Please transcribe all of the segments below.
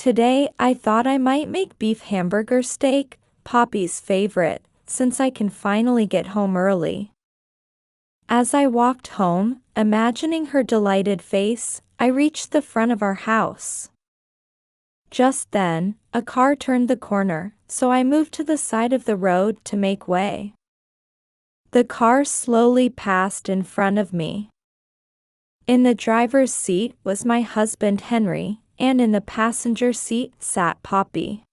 Today, I thought I might make beef hamburger steak, Poppy's favorite, since I can finally get home early. As I walked home, imagining her delighted face, I reached the front of our house. Just then, a car turned the corner, so I moved to the side of the road to make way. The car slowly passed in front of me. In the driver's seat was my husband Henry, and in the passenger seat sat Poppy.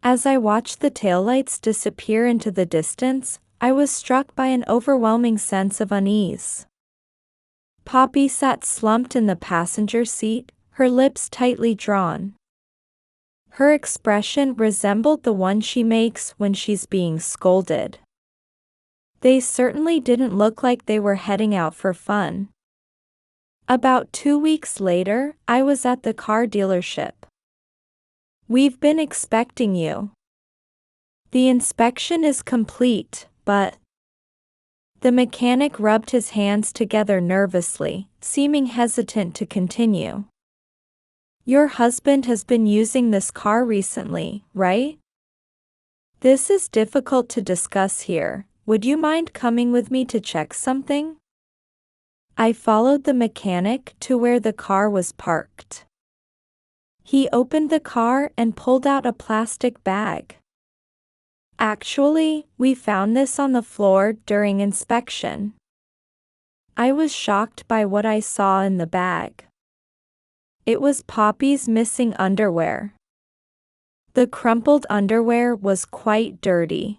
As I watched the taillights disappear into the distance, I was struck by an overwhelming sense of unease. Poppy sat slumped in the passenger seat, her lips tightly drawn. Her expression resembled the one she makes when she's being scolded. They certainly didn't look like they were heading out for fun. About 2 weeks later, I was at the car dealership. "We've been expecting you. The inspection is complete, but..." The mechanic rubbed his hands together nervously, seeming hesitant to continue. "Your husband has been using this car recently, right? This is difficult to discuss here. Would you mind coming with me to check something?" I followed the mechanic to where the car was parked. He opened the car and pulled out a plastic bag. "Actually, we found this on the floor during inspection." I was shocked by what I saw in the bag. It was Poppy's missing underwear. The crumpled underwear was quite dirty.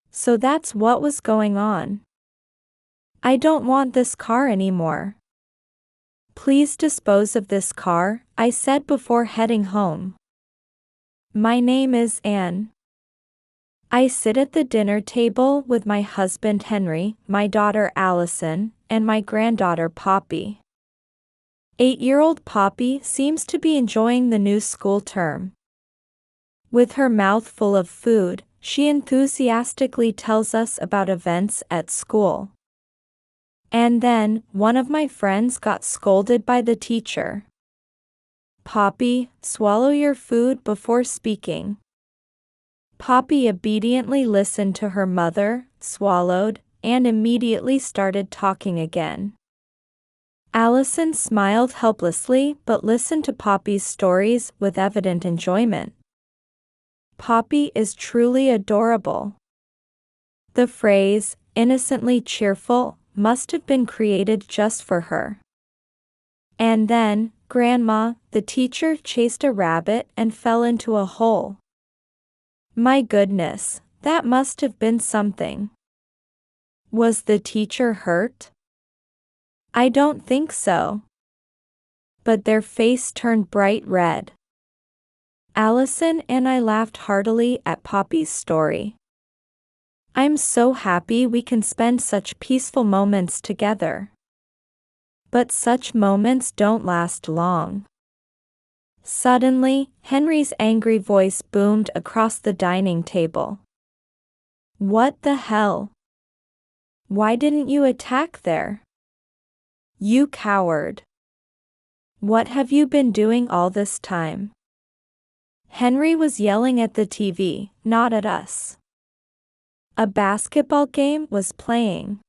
So that's what was going on. "I don't want this car anymore. Please dispose of this car," I said before heading home. "My name is Anne. I sit at the dinner table with my husband Henry, my daughter Allison, and my granddaughter Poppy." 8-year-old Poppy seems to be enjoying the new school term. With her mouth full of food, she enthusiastically tells us about events at school. And then, one of my friends got scolded by the teacher. "Poppy, swallow your food before speaking." Poppy obediently listened to her mother, swallowed, and immediately started talking again. Allison smiled helplessly but listened to Poppy's stories with evident enjoyment. Poppy is truly adorable. The phrase, "innocently cheerful," must have been created just for her. And then, "Grandma, the teacher chased a rabbit and fell into a hole." My goodness, that must have been something. Was the teacher hurt? I don't think so. But their face turned bright red. Allison and I laughed heartily at Poppy's story. I'm so happy we can spend such peaceful moments together. But such moments don't last long. Suddenly, Henry's angry voice boomed across the dining table. "What the hell? Why didn't you attack there? You coward. What have you been doing all this time?" Henry was yelling at the TV, not at us. A basketball game was playing.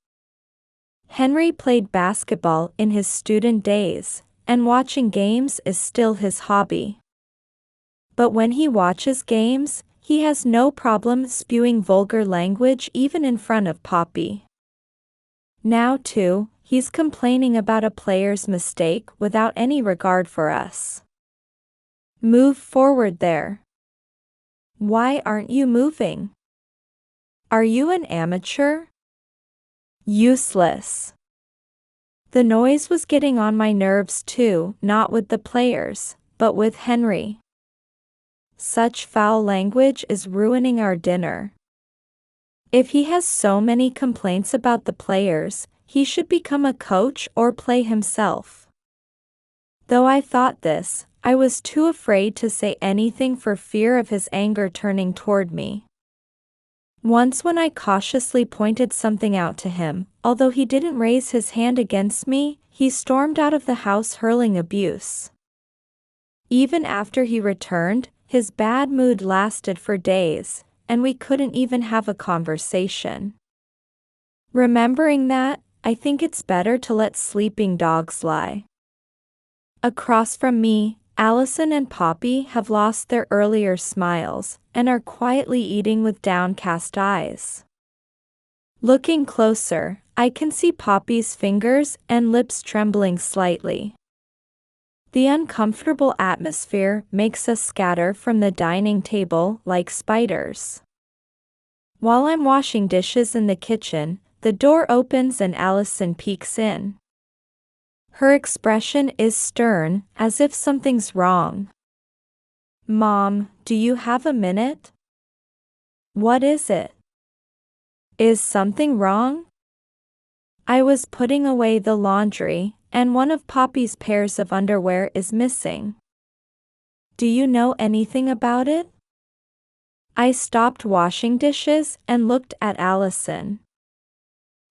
Henry played basketball in his student days, and watching games is still his hobby. But when he watches games, he has no problem spewing vulgar language even in front of Poppy. Now too, he's complaining about a player's mistake without any regard for us. Move forward there. Why aren't you moving? Are you an amateur? Useless. The noise was getting on my nerves too, not with the players, but with Henry. Such foul language is ruining our dinner. If he has so many complaints about the players, he should become a coach or play himself. Though I thought this, I was too afraid to say anything for fear of his anger turning toward me. Once when I cautiously pointed something out to him, although he didn't raise his hand against me, he stormed out of the house hurling abuse. Even after he returned, his bad mood lasted for days, and we couldn't even have a conversation. Remembering that, I think it's better to let sleeping dogs lie. Across from me, Allison and Poppy have lost their earlier smiles and are quietly eating with downcast eyes. Looking closer, I can see Poppy's fingers and lips trembling slightly. The uncomfortable atmosphere makes us scatter from the dining table like spiders. While I'm washing dishes in the kitchen, the door opens and Allison peeks in. Her expression is stern, as if something's wrong. "Mom, do you have a minute?" "What is it? Is something wrong?" "I was putting away the laundry, and one of Poppy's pairs of underwear is missing. Do you know anything about it?" I stopped washing dishes and looked at Allison.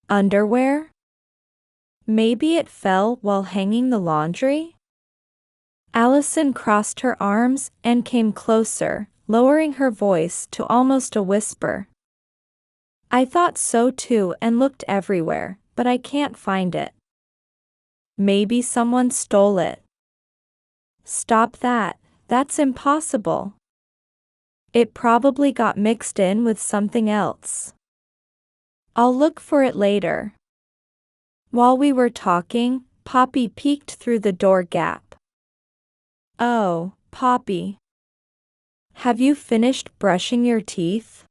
"Underwear? Maybe it fell while hanging the laundry?" Allison crossed her arms and came closer, lowering her voice to almost a whisper. "I thought so too and looked everywhere, but I can't find it. Maybe someone stole it." "Stop that, that's impossible. It probably got mixed in with something else. I'll look for it later." While we were talking, Poppy peeked through the door gap. "Oh, Poppy. Have you finished brushing your teeth?"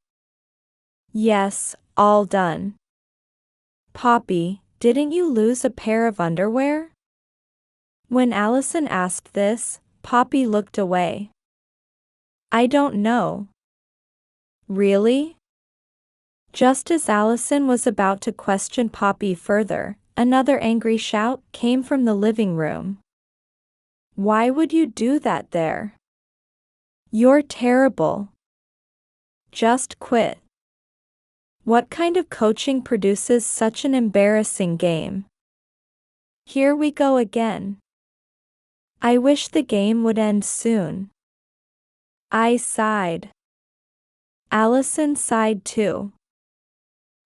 "Yes, all done." "Poppy, didn't you lose a pair of underwear?" When Allison asked this, Poppy looked away. "I don't know." "Really?" Just as Allison was about to question Poppy further, another angry shout came from the living room. "Why would you do that there? You're terrible. Just quit. What kind of coaching produces such an embarrassing game? Here we go again. I wish the game would end soon." I sighed. Allison sighed too.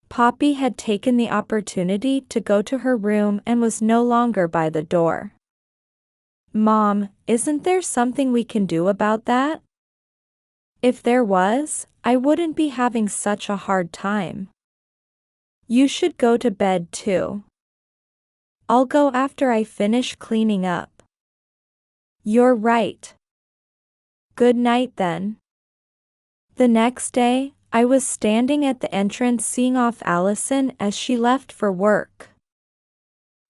Poppy had taken the opportunity to go to her room and was no longer by the door. "Mom, isn't there something we can do about that?" "If there was, I wouldn't be having such a hard time." "You should go to bed too." "I'll go after I finish cleaning up." "You're right." "Good night then." The next day, I was standing at the entrance seeing off Allison as she left for work.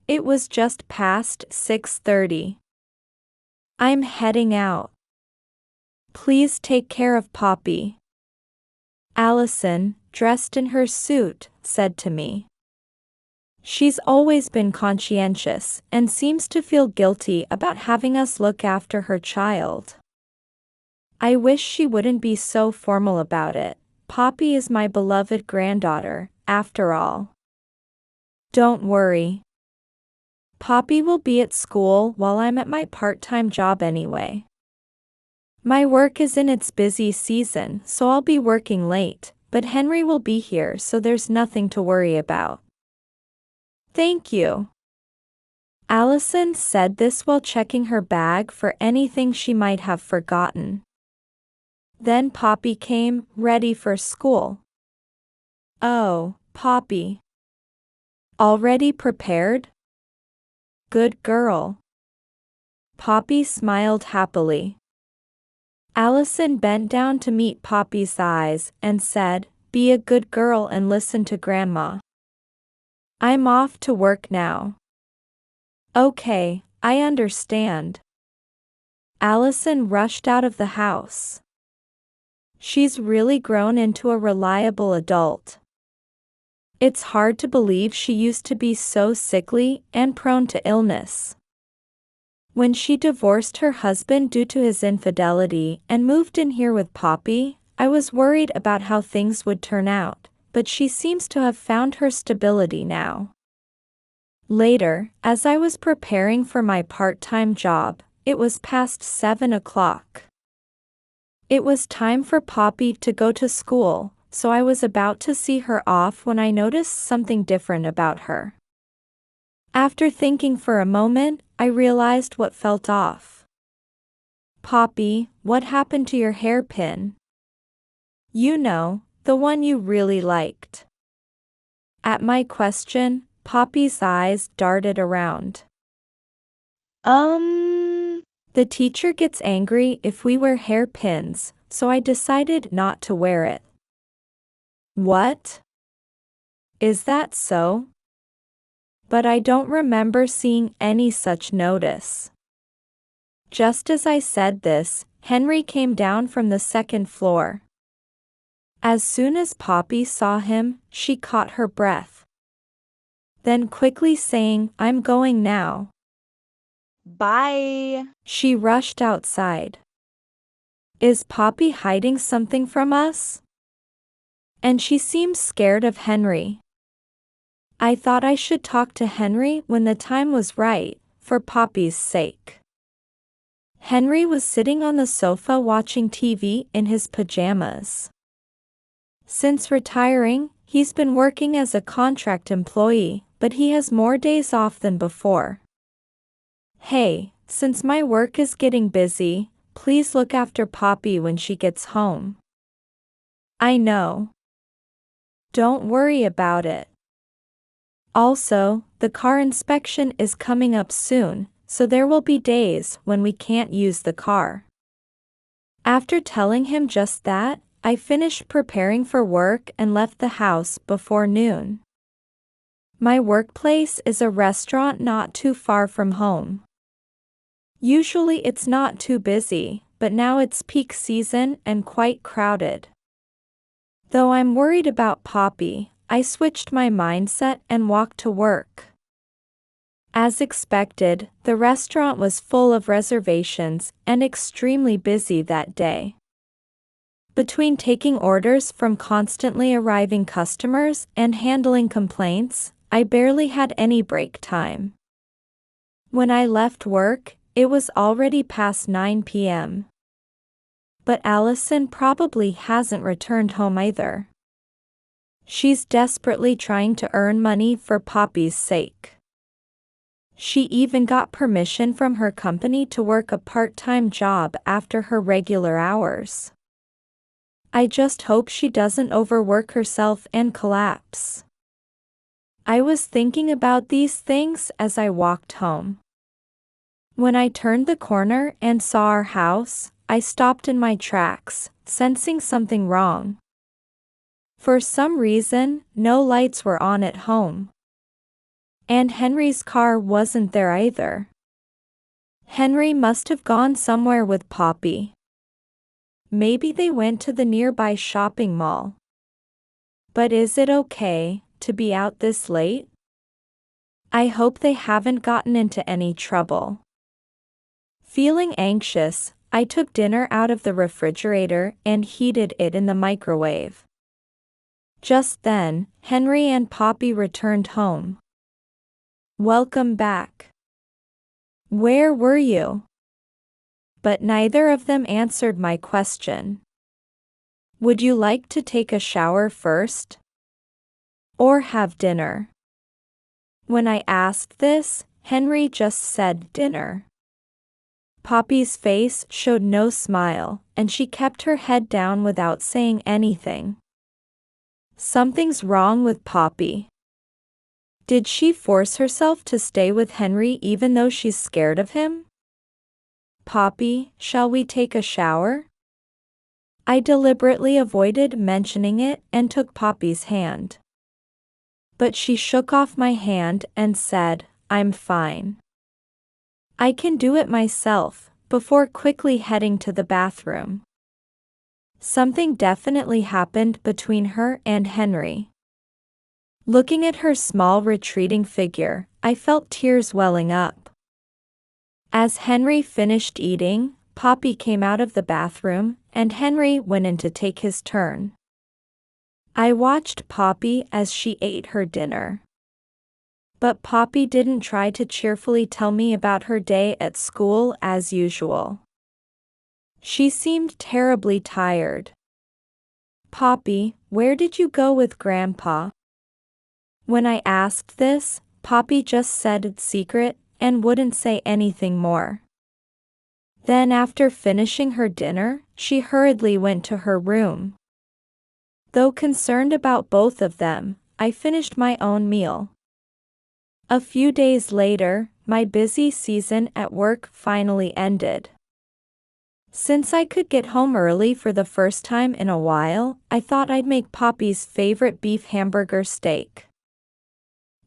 It was just past 6:30. "I'm heading out. Please take care of Poppy," Allison, dressed in her suit, said to me. She's always been conscientious and seems to feel guilty about having us look after her child. I wish she wouldn't be so formal about it. Poppy is my beloved granddaughter, after all. Don't worry. Poppy will be at school while I'm at my part-time job anyway. My work is in its busy season, so I'll be working late, but Henry will be here, so there's nothing to worry about. Thank you. Allison said this while checking her bag for anything she might have forgotten. Then Poppy came, ready for school. "Oh, Poppy. Already prepared? Good girl." Poppy smiled happily. Allison bent down to meet Poppy's eyes and said, "Be a good girl and listen to Grandma. I'm off to work now." "Okay, I understand." Allison rushed out of the house. She's really grown into a reliable adult. It's hard to believe she used to be so sickly and prone to illness. When she divorced her husband due to his infidelity and moved in here with Poppy, I was worried about how things would turn out, but she seems to have found her stability now. Later, as I was preparing for my part-time job, It was past 7 o'clock. It was time for Poppy to go to school, so I was about to see her off when I noticed something different about her. After thinking for a moment, I realized what felt off. Poppy, what happened to your hairpin? You know, the one you really liked. At my question, Poppy's eyes darted around. The teacher gets angry if we wear hairpins, so I decided not to wear it. What? Is that so? But I don't remember seeing any such notice. Just as I said this, Henry came down from the second floor. As soon as Poppy saw him, she caught her breath. Then quickly saying, "I'm going now." Bye. She rushed outside. Is Poppy hiding something from us? And she seemed scared of Henry. I thought I should talk to Henry when the time was right, for Poppy's sake. Henry was sitting on the sofa watching TV in his pajamas. Since retiring, he's been working as a contract employee, but he has more days off than before. Hey, since my work is getting busy, please look after Poppy when she gets home. I know. Don't worry about it. Also, the car inspection is coming up soon, so there will be days when we can't use the car. After telling him just that, I finished preparing for work and left the house before noon. My workplace is a restaurant not too far from home. Usually it's not too busy, but now it's peak season and quite crowded. Though I'm worried about Poppy, I switched my mindset and walked to work. As expected, the restaurant was full of reservations and extremely busy that day. Between taking orders from constantly arriving customers and handling complaints, I barely had any break time. When I left work, it was already past 9 p.m. But Allison probably hasn't returned home either. She's desperately trying to earn money for Poppy's sake. She even got permission from her company to work a part-time job after her regular hours. I just hope she doesn't overwork herself and collapse. I was thinking about these things as I walked home. When I turned the corner and saw our house, I stopped in my tracks, sensing something wrong. For some reason, no lights were on at home. And Henry's car wasn't there either. Henry must have gone somewhere with Poppy. Maybe they went to the nearby shopping mall. But is it okay to be out this late? I hope they haven't gotten into any trouble. Feeling anxious, I took dinner out of the refrigerator and heated it in the microwave. Just then, Henry and Poppy returned home. Welcome back. Where were you? But neither of them answered my question. Would you like to take a shower first? Or have dinner? When I asked this, Henry just said dinner. Poppy's face showed no smile, and she kept her head down without saying anything. Something's wrong with Poppy. Did she force herself to stay with Henry even though she's scared of him? Poppy, shall we take a shower? I deliberately avoided mentioning it and took Poppy's hand. But she shook off my hand and said, "I'm fine. I can do it myself," before quickly heading to the bathroom. Something definitely happened between her and Henry. Looking at her small retreating figure, I felt tears welling up. As Henry finished eating, Poppy came out of the bathroom, and Henry went in to take his turn. I watched Poppy as she ate her dinner. But Poppy didn't try to cheerfully tell me about her day at school as usual. She seemed terribly tired. "Poppy, where did you go with Grandpa?" When I asked this, Poppy just said it's secret and wouldn't say anything more. Then after finishing her dinner, she hurriedly went to her room. Though concerned about both of them, I finished my own meal. A few days later, my busy season at work finally ended. Since I could get home early for the first time in a while, I thought I'd make Poppy's favorite beef hamburger steak.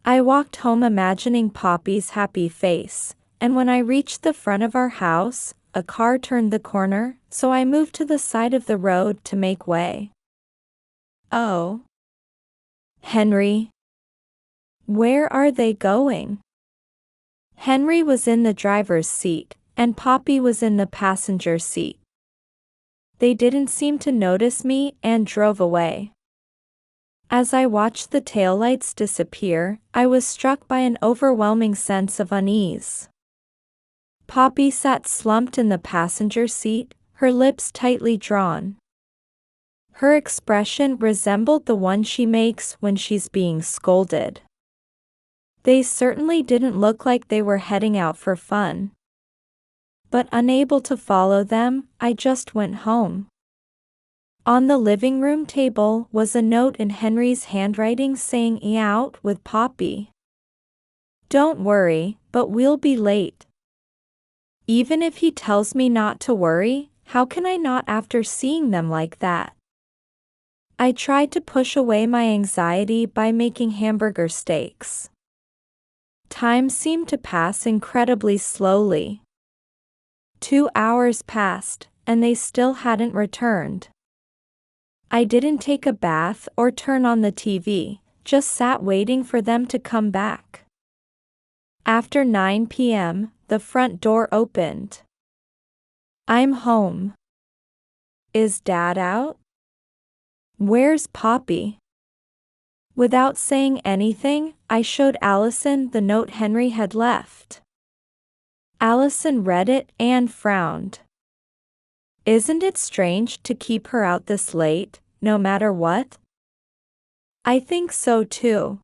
I walked home imagining Poppy's happy face, and when I reached the front of our house, a car turned the corner, so I moved to the side of the road to make way. "Oh, Henry, where are they going?" Henry was in the driver's seat, and Poppy was in the passenger seat. They didn't seem to notice me and drove away. As I watched the taillights disappear, I was struck by an overwhelming sense of unease. Poppy sat slumped in the passenger seat, her lips tightly drawn. Her expression resembled the one she makes when she's being scolded. They certainly didn't look like they were heading out for fun. But unable to follow them, I just went home. On the living room table was a note in Henry's handwriting saying "Eat out with Poppy. Don't worry, but we'll be late." Even if he tells me not to worry, how can I not after seeing them like that? I tried to push away my anxiety by making hamburger steaks. Time seemed to pass incredibly slowly. 2 hours passed, and they still hadn't returned. I didn't take a bath or turn on the TV, just sat waiting for them to come back. After 9 p.m., the front door opened. "I'm home. Is Dad out? Where's Poppy?" Without saying anything, I showed Allison the note Henry had left. Allison read it and frowned. "Isn't it strange to keep her out this late, no matter what?" "I think so too.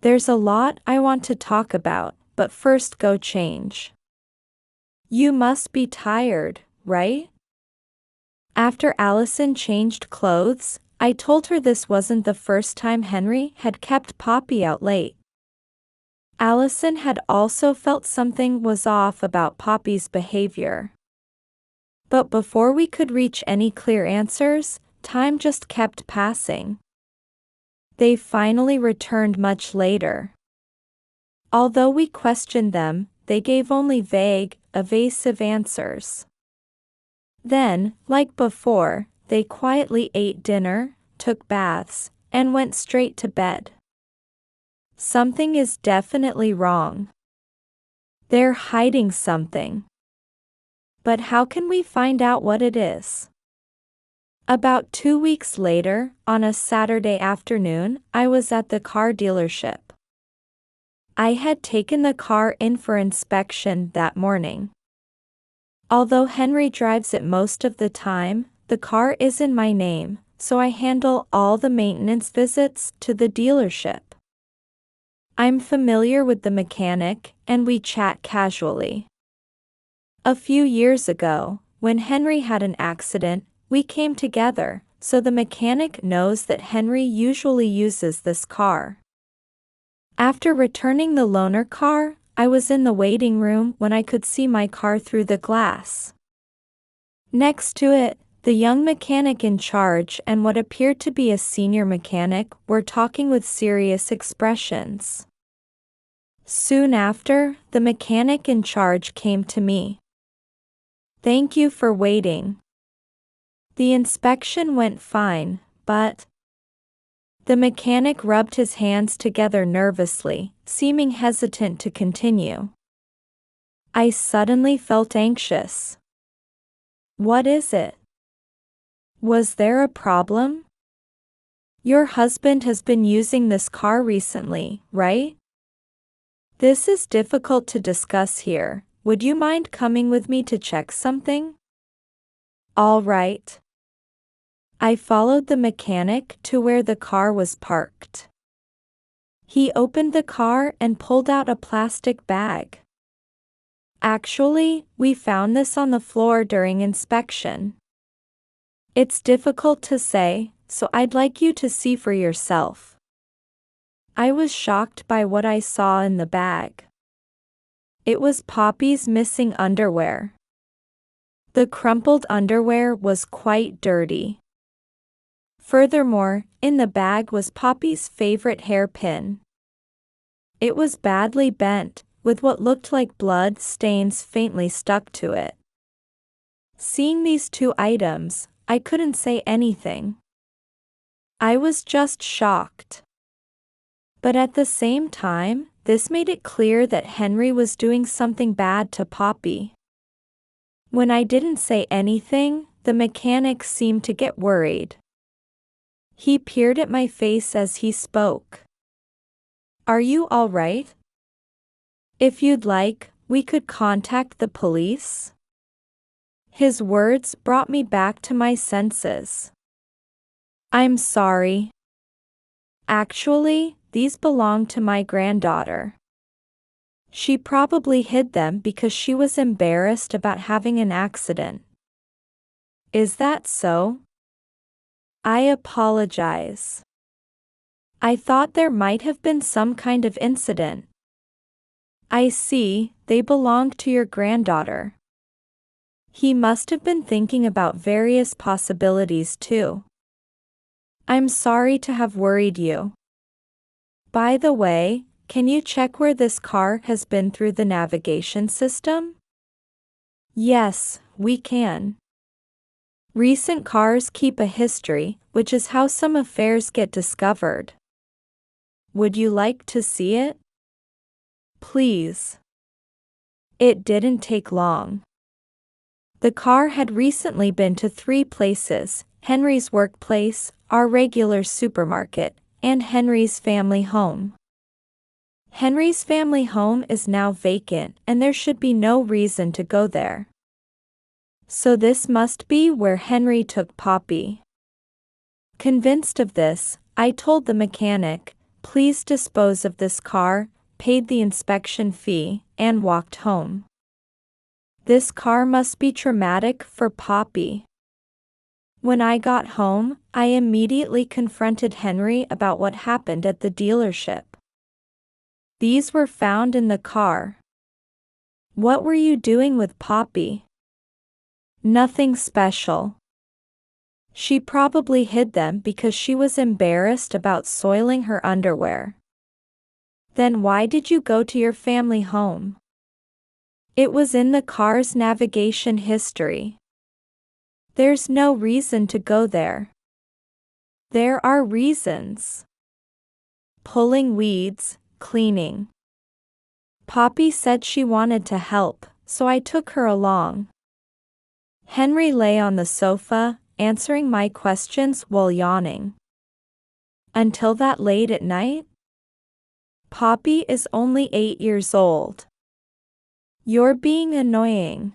There's a lot I want to talk about, but first go change." "You must be tired, right?" After Allison changed clothes, I told her this wasn't the first time Henry had kept Poppy out late. Allison had also felt something was off about Poppy's behavior. But before we could reach any clear answers, time just kept passing. They finally returned much later. Although we questioned them, they gave only vague, evasive answers. Then, like before, they quietly ate dinner, took baths, and went straight to bed. Something is definitely wrong. They're hiding something. But how can we find out what it is? About 2 weeks later, on a Saturday afternoon, I was at the car dealership. I had taken the car in for inspection that morning. Although Henry drives it most of the time, the car is in my name, so I handle all the maintenance visits to the dealership. I'm familiar with the mechanic, and we chat casually. A few years ago, when Henry had an accident, we came together, so the mechanic knows that Henry usually uses this car. After returning the loaner car, I was in the waiting room when I could see my car through the glass. Next to it, the young mechanic in charge and what appeared to be a senior mechanic were talking with serious expressions. Soon after, the mechanic in charge came to me. "Thank you for waiting. The inspection went fine, but..." The mechanic rubbed his hands together nervously, seeming hesitant to continue. I suddenly felt anxious. "What is it? Was there a problem? Your husband has been using this car recently, right?" This is difficult to discuss here. Would you mind coming with me to check something? All right. I followed the mechanic to where the car was parked. He opened the car and pulled out a plastic bag. Actually, we found this on the floor during inspection. It's difficult to say, so I'd like you to see for yourself. I was shocked by what I saw in the bag. It was Poppy's missing underwear. The crumpled underwear was quite dirty. Furthermore, in the bag was Poppy's favorite hairpin. It was badly bent, with what looked like blood stains faintly stuck to it. Seeing these two items, I couldn't say anything. I was just shocked. But at the same time, this made it clear that Henry was doing something bad to Poppy. When I didn't say anything, the mechanic seemed to get worried. He peered at my face as he spoke. Are you all right? If you'd like, we could contact the police. His words brought me back to my senses. I'm sorry. Actually, these belong to my granddaughter. She probably hid them because she was embarrassed about having an accident. Is that so? I apologize. I thought there might have been some kind of incident. I see, they belong to your granddaughter. He must have been thinking about various possibilities too. I'm sorry to have worried you. By the way, can you check where this car has been through the navigation system? Yes, we can. Recent cars keep a history, which is how some affairs get discovered. Would you like to see it? Please. It didn't take long. The car had recently been to 3 places: Henry's workplace, our regular supermarket, and Henry's family home. Henry's family home is now vacant and there should be no reason to go there. So this must be where Henry took Poppy. Convinced of this, I told the mechanic, please dispose of this car, paid the inspection fee, and walked home. This car must be traumatic for Poppy. When I got home, I immediately confronted Henry about what happened at the dealership. These were found in the car. What were you doing with Poppy? Nothing special. She probably hid them because she was embarrassed about soiling her underwear. Then why did you go to your family home? It was in the car's navigation history. There's no reason to go there. There are reasons. Pulling weeds, cleaning. Poppy said she wanted to help, so I took her along. Henry lay on the sofa, answering my questions while yawning. Until that late at night? Poppy is only 8 years old. You're being annoying.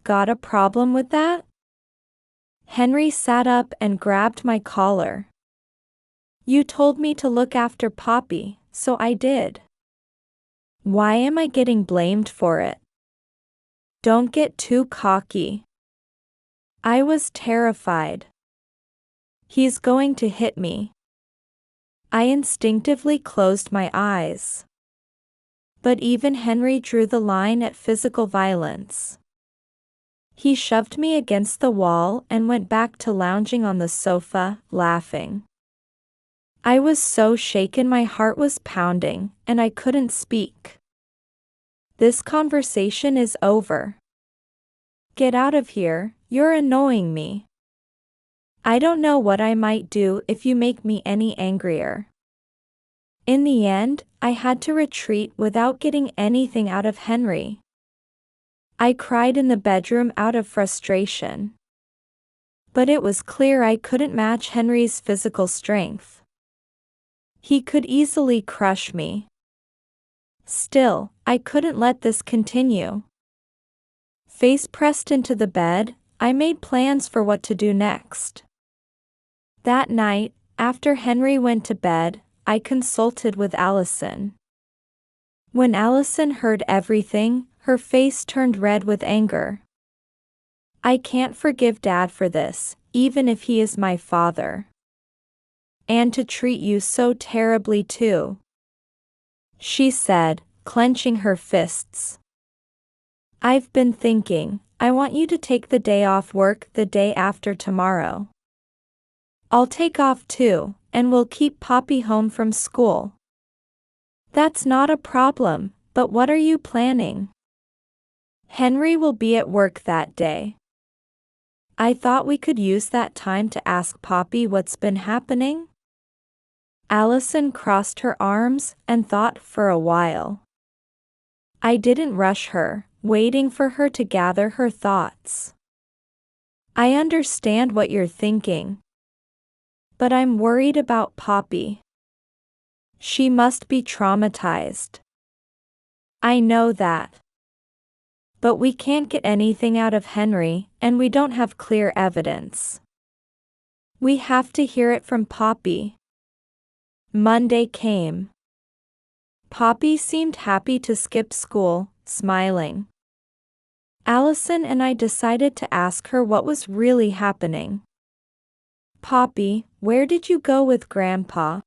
Got a problem with that? Henry sat up and grabbed my collar. You told me to look after Poppy, so I did. Why am I getting blamed for it? Don't get too cocky. I was terrified. He's going to hit me. I instinctively closed my eyes. But even Henry drew the line at physical violence. He shoved me against the wall and went back to lounging on the sofa, laughing. I was so shaken my heart was pounding, and I couldn't speak. This conversation is over. Get out of here, you're annoying me. I don't know what I might do if you make me any angrier. In the end, I had to retreat without getting anything out of Henry. I cried in the bedroom out of frustration. But it was clear I couldn't match Henry's physical strength. He could easily crush me. Still, I couldn't let this continue. Face pressed into the bed, I made plans for what to do next. That night, after Henry went to bed, I consulted with Allison. When Allison heard everything, her face turned red with anger. I can't forgive Dad for this, even if he is my father. And to treat you so terribly too, she said, clenching her fists. I've been thinking, I want you to take the day off work the day after tomorrow. I'll take off too, and we'll keep Poppy home from school. That's not a problem, but what are you planning? Henry will be at work that day. I thought we could use that time to ask Poppy what's been happening. Allison crossed her arms and thought for a while. I didn't rush her, waiting for her to gather her thoughts. I understand what you're thinking. But I'm worried about Poppy. She must be traumatized. I know that. But we can't get anything out of Henry, and we don't have clear evidence. We have to hear it from Poppy. Monday came. Poppy seemed happy to skip school, smiling. Allison and I decided to ask her what was really happening. Poppy, where did you go with Grandpa?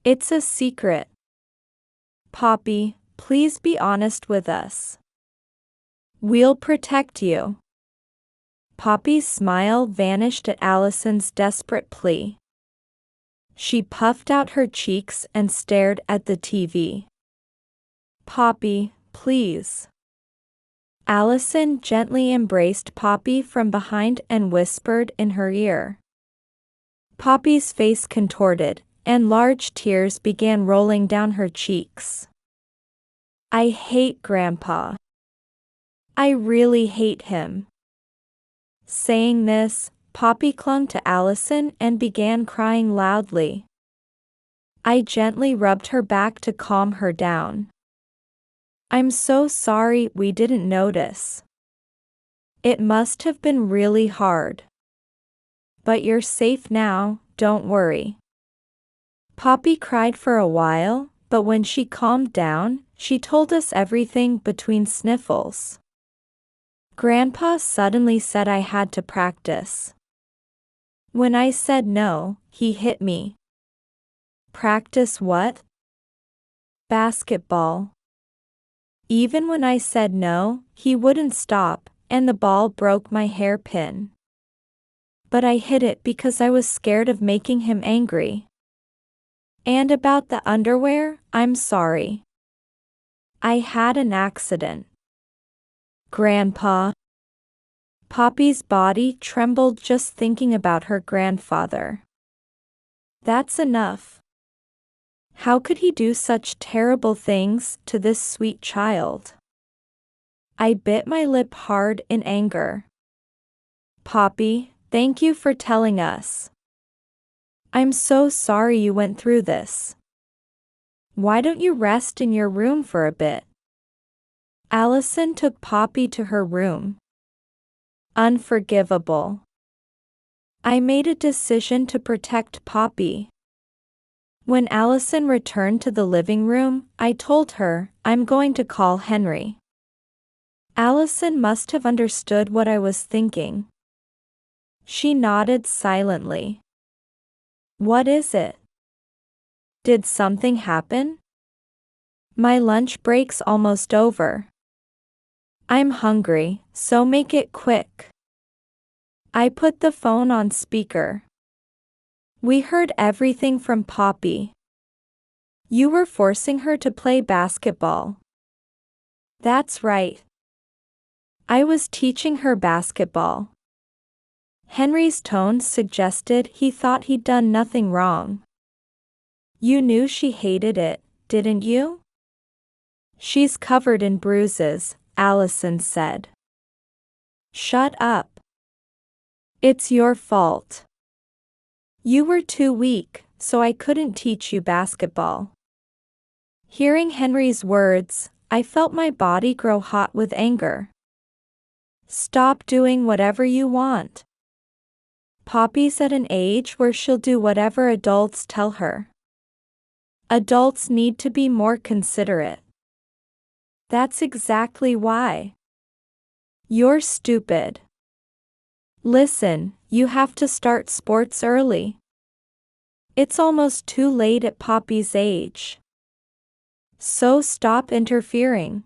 It's a secret. Poppy, please be honest with us. We'll protect you. Poppy's smile vanished at Allison's desperate plea. She puffed out her cheeks and stared at the TV. Poppy, please. Allison gently embraced Poppy from behind and whispered in her ear. Poppy's face contorted, and large tears began rolling down her cheeks. I hate Grandpa. I really hate him. Saying this, Poppy clung to Allison and began crying loudly. I gently rubbed her back to calm her down. I'm so sorry we didn't notice. It must have been really hard. But you're safe now, don't worry. Poppy cried for a while, but when she calmed down, she told us everything between sniffles. Grandpa suddenly said I had to practice. When I said no, he hit me. Practice what? Basketball. Even when I said no, he wouldn't stop, and the ball broke my hairpin. But I hid it because I was scared of making him angry. And about the underwear, I'm sorry. I had an accident. Grandpa. Poppy's body trembled just thinking about her grandfather. That's enough. How could he do such terrible things to this sweet child? I bit my lip hard in anger. Poppy, thank you for telling us. I'm so sorry you went through this. Why don't you rest in your room for a bit? Allison took Poppy to her room. Unforgivable. I made a decision to protect Poppy. When Allison returned to the living room, I told her, I'm going to call Henry. Allison must have understood what I was thinking. She nodded silently. What is it? Did something happen? My lunch break's almost over. I'm hungry, so make it quick. I put the phone on speaker. We heard everything from Poppy. You were forcing her to play basketball. That's right. I was teaching her basketball. Henry's tone suggested he thought he'd done nothing wrong. You knew she hated it, didn't you? She's covered in bruises, Allison said. Shut up. It's your fault. You were too weak, so I couldn't teach you basketball. Hearing Henry's words, I felt my body grow hot with anger. Stop doing whatever you want. Poppy's at an age where she'll do whatever adults tell her. Adults need to be more considerate. That's exactly why. You're stupid. Listen, you have to start sports early. It's almost too late at Poppy's age. So stop interfering.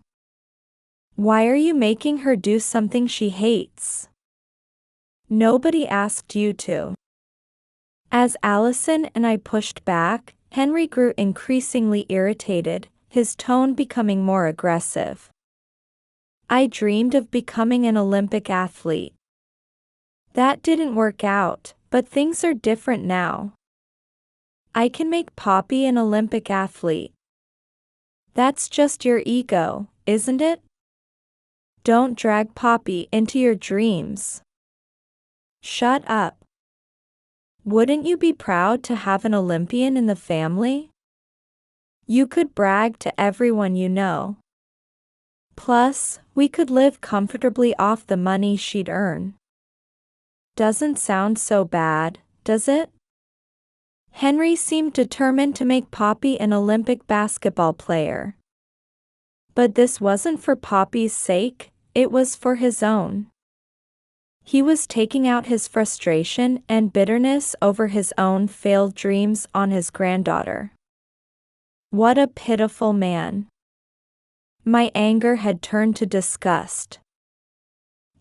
Why are you making her do something she hates? Nobody asked you to. As Allison and I pushed back, Henry grew increasingly irritated, his tone becoming more aggressive. I dreamed of becoming an Olympic athlete. That didn't work out, but things are different now. I can make Poppy an Olympic athlete. That's just your ego, isn't it? Don't drag Poppy into your dreams. Shut up. Wouldn't you be proud to have an Olympian in the family? You could brag to everyone you know. Plus, we could live comfortably off the money she'd earn. Doesn't sound so bad, does it? Henry seemed determined to make Poppy an Olympic basketball player. But this wasn't for Poppy's sake, it was for his own. He was taking out his frustration and bitterness over his own failed dreams on his granddaughter. What a pitiful man. My anger had turned to disgust.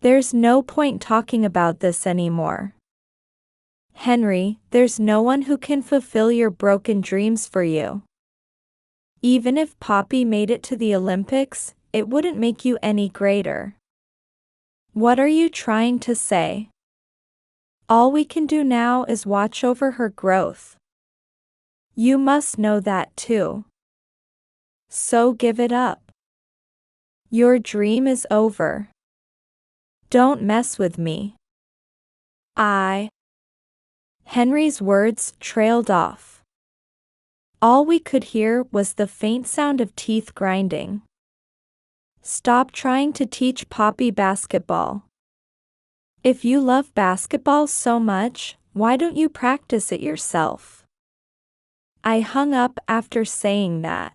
There's no point talking about this anymore. Henry, there's no one who can fulfill your broken dreams for you. Even if Poppy made it to the Olympics, it wouldn't make you any greater. What are you trying to say? All we can do now is watch over her growth. You must know that too. So give it up. Your dream is over. Don't mess with me. Henry's words trailed off. All we could hear was the faint sound of teeth grinding. Stop trying to teach Poppy basketball. If you love basketball so much, why don't you practice it yourself? I hung up after saying that.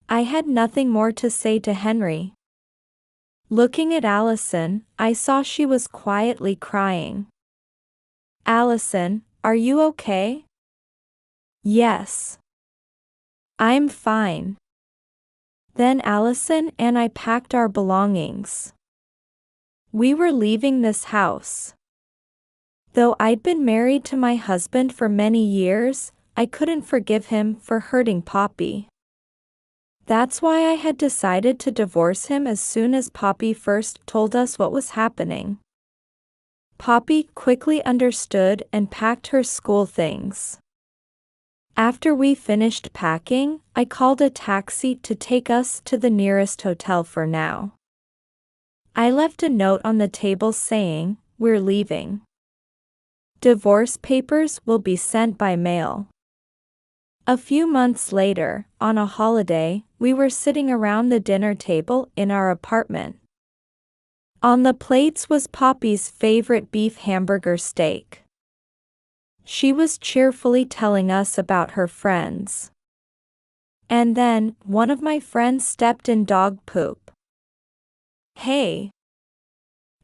I had nothing more to say to Henry. Looking at Allison, I saw she was quietly crying. Allison, are you okay? Yes. I'm fine. Then Allison and I packed our belongings. We were leaving this house. Though I'd been married to my husband for many years, I couldn't forgive him for hurting Poppy. That's why I had decided to divorce him as soon as Poppy first told us what was happening. Poppy quickly understood and packed her school things. After we finished packing, I called a taxi to take us to the nearest hotel for now. I left a note on the table saying, "We're leaving. Divorce papers will be sent by mail." A few months later, on a holiday, we were sitting around the dinner table in our apartment. On the plates was Poppy's favorite beef hamburger steak. She was cheerfully telling us about her friends. And then, one of my friends stepped in dog poop. Hey!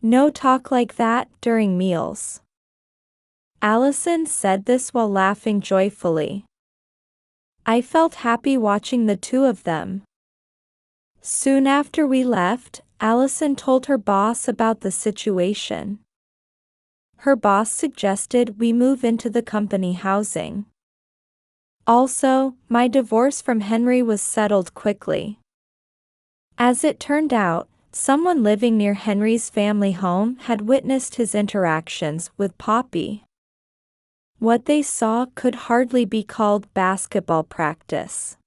No talk like that during meals. Allison said this while laughing joyfully. I felt happy watching the two of them. Soon after we left, Allison told her boss about the situation. Her boss suggested we move into the company housing. Also, my divorce from Henry was settled quickly. As it turned out, someone living near Henry's family home had witnessed his interactions with Poppy. What they saw could hardly be called basketball practice.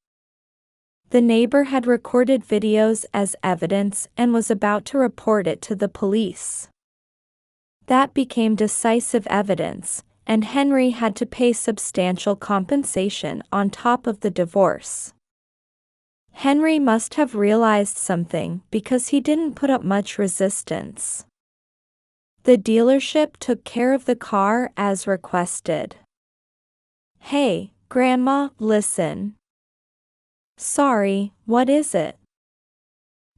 The neighbor had recorded videos as evidence and was about to report it to the police. That became decisive evidence, and Henry had to pay substantial compensation on top of the divorce. Henry must have realized something because he didn't put up much resistance. The dealership took care of the car as requested. Hey, Grandma, listen. Sorry, what is it?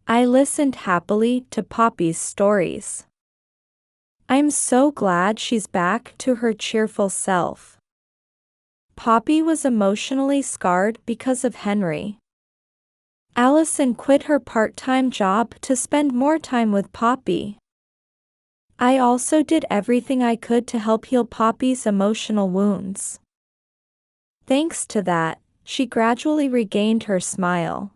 I listened happily to Poppy's stories. I'm so glad she's back to her cheerful self. Poppy was emotionally scarred because of Henry. Allison quit her part-time job to spend more time with Poppy. I also did everything I could to help heal Poppy's emotional wounds. Thanks to that, she gradually regained her smile.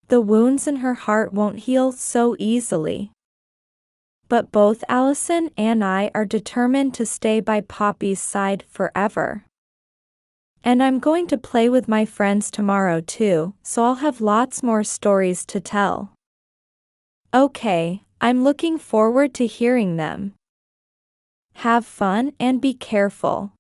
The wounds in her heart won't heal so easily. But both Allison and I are determined to stay by Poppy's side forever. And I'm going to play with my friends tomorrow too, so I'll have lots more stories to tell. Okay, I'm looking forward to hearing them. Have fun and be careful.